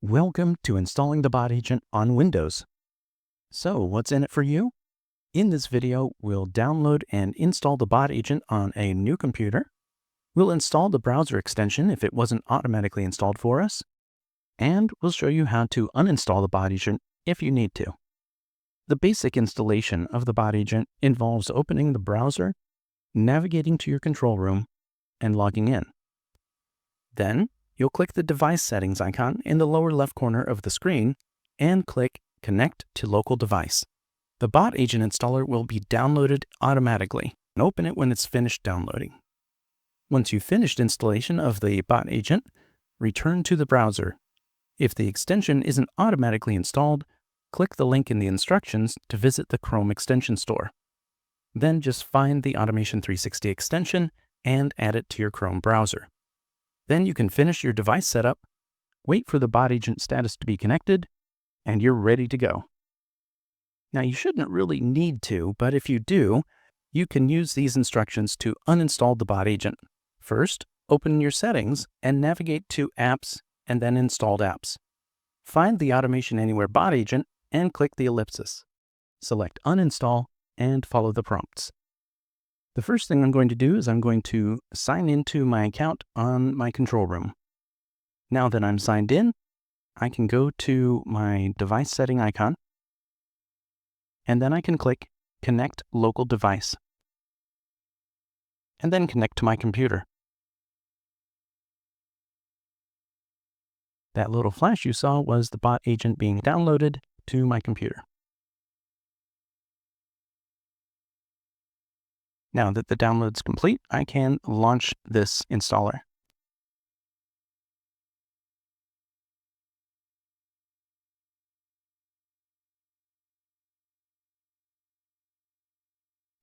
Welcome to installing the bot agent on Windows. So what's in it for you? In this video, we'll download and install the bot agent on a new computer. We'll install the browser extension if it wasn't automatically installed for us. And we'll show you how to uninstall the bot agent if you need to. The basic installation of the bot agent involves opening the browser, navigating to your control room, and logging in. Then, you'll click the device settings icon in the lower left corner of the screen and click Connect to Local Device. The bot agent installer will be downloaded automatically, and open it when it's finished downloading. Once you've finished installation of the bot agent, return to the browser. If the extension isn't automatically installed, click the link in the instructions to visit the Chrome extension store. Then just find the Automation 360 extension and add it to your Chrome browser. Then you can finish your device setup, wait for the bot agent status to be connected, and you're ready to go. Now you shouldn't really need to, but if you do, you can use these instructions to uninstall the bot agent. First, open your settings and navigate to Apps and then Installed Apps. Find the Automation Anywhere bot agent and click the ellipsis. Select Uninstall and follow the prompts. The first thing I'm going to do is I'm going to sign into my account on my control room. Now that I'm signed in, I can go to my device setting icon, and then I can click Connect Local Device, and then connect to my computer. That little flash you saw was the bot agent being downloaded to my computer. Now that the download's complete, I can launch this installer.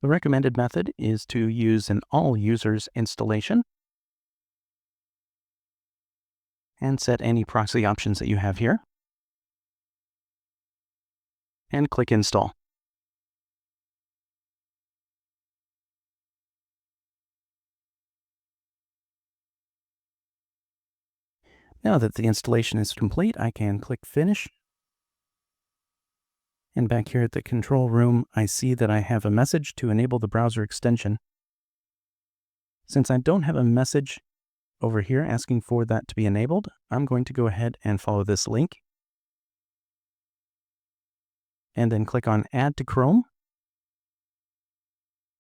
The recommended method is to use an all users installation and set any proxy options that you have here and click install. Now that the installation is complete, I can click Finish. And back here at the control room, I see that I have a message to enable the browser extension. Since I don't have a message over here asking for that to be enabled, I'm going to go ahead and follow this link. And then click on Add to Chrome,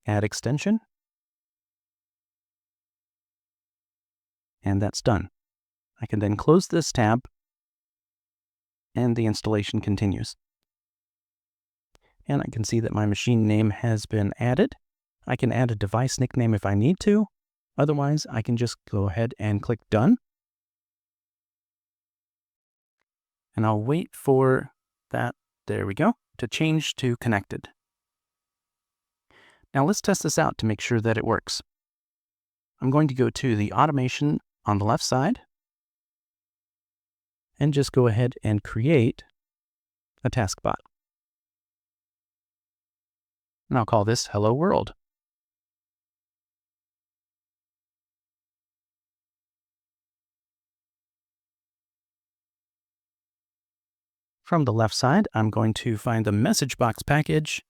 Add Extension. And that's done. I can then close this tab, and the installation continues. And I can see that my machine name has been added. I can add a device nickname if I need to. Otherwise, I can just go ahead and click Done. And I'll wait for that, there we go, to change to Connected. Now let's test this out to make sure that it works. I'm going to go to the Automation on the left side, and just go ahead and create a task bot. And I'll call this Hello World. From the left side, I'm going to find the message box package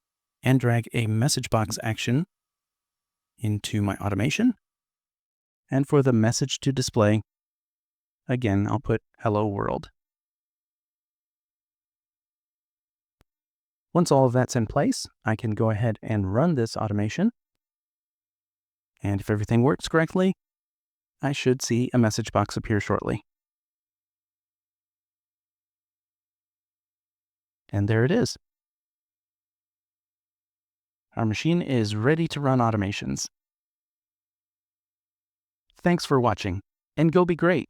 and drag a message box action into my automation. And for the message to display, again, I'll put Hello World. Once all of that's in place, I can go ahead and run this automation. And if everything works correctly, I should see a message box appear shortly. And there it is. Our machine is ready to run automations. Thanks for watching, and go be great.